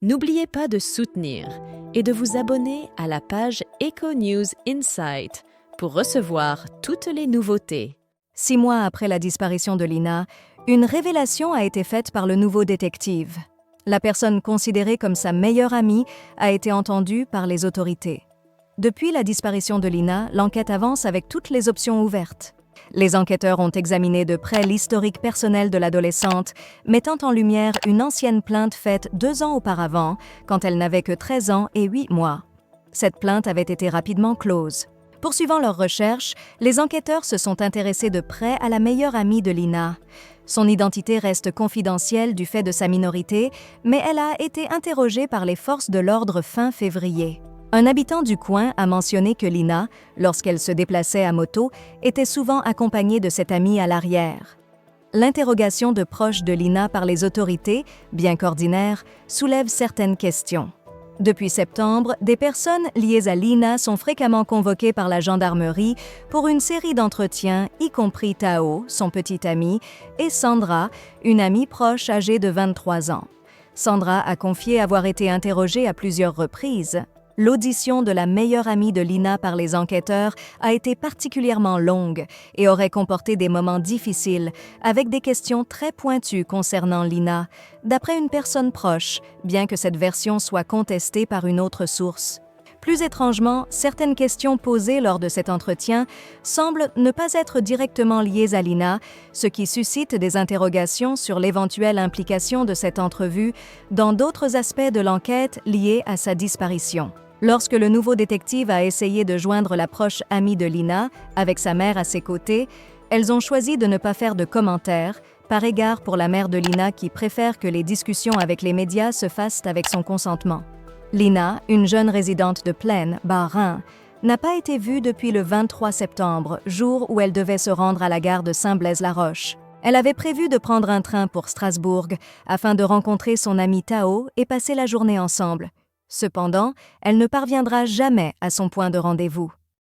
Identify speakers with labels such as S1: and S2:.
S1: N'oubliez pas de soutenir et de vous abonner à la page Eco News Insight pour recevoir toutes les nouveautés.
S2: 6 mois après la disparition de Lina, une révélation a été faite par le nouveau détective. La personne considérée comme sa meilleure amie a été entendue par les autorités. Depuis la disparition de Lina, l'enquête avance avec toutes les options ouvertes. Les enquêteurs ont examiné de près l'historique personnel de l'adolescente, mettant en lumière une ancienne plainte faite 2 ans auparavant, quand elle n'avait que 13 ans et 8 mois. Cette plainte avait été rapidement close. Poursuivant leurs recherches, les enquêteurs se sont intéressés de près à la meilleure amie de Lina. Son identité reste confidentielle du fait de sa minorité, mais elle a été interrogée par les forces de l'ordre fin février. Un habitant du coin a mentionné que Lina, lorsqu'elle se déplaçait à moto, était souvent accompagnée de cette amie à l'arrière. L'interrogation de proches de Lina par les autorités, bien qu'ordinaire, soulève certaines questions. Depuis septembre, des personnes liées à Lina sont fréquemment convoquées par la gendarmerie pour une série d'entretiens, y compris Tao, son petit ami, et Sandra, une amie proche âgée de 23 ans. Sandra a confié avoir été interrogée à plusieurs reprises. L'audition de la meilleure amie de Lina par les enquêteurs a été particulièrement longue et aurait comporté des moments difficiles, avec des questions très pointues concernant Lina, d'après une personne proche, bien que cette version soit contestée par une autre source. Plus étrangement, certaines questions posées lors de cet entretien semblent ne pas être directement liées à Lina, ce qui suscite des interrogations sur l'éventuelle implication de cette entrevue dans d'autres aspects de l'enquête liés à sa disparition. Lorsque le nouveau détective a essayé de joindre la proche amie de Lina, avec sa mère à ses côtés, elles ont choisi de ne pas faire de commentaires, par égard pour la mère de Lina qui préfère que les discussions avec les médias se fassent avec son consentement. Lina, une jeune résidente de Plaine, Bas-Rhin, n'a pas été vue depuis le 23 septembre, jour où elle devait se rendre à la gare de Saint-Blaise-la-Roche. Elle avait prévu de prendre un train pour Strasbourg afin de rencontrer son ami Tao et passer la journée ensemble. Cependant, elle ne parviendra jamais à son point de rendez-vous.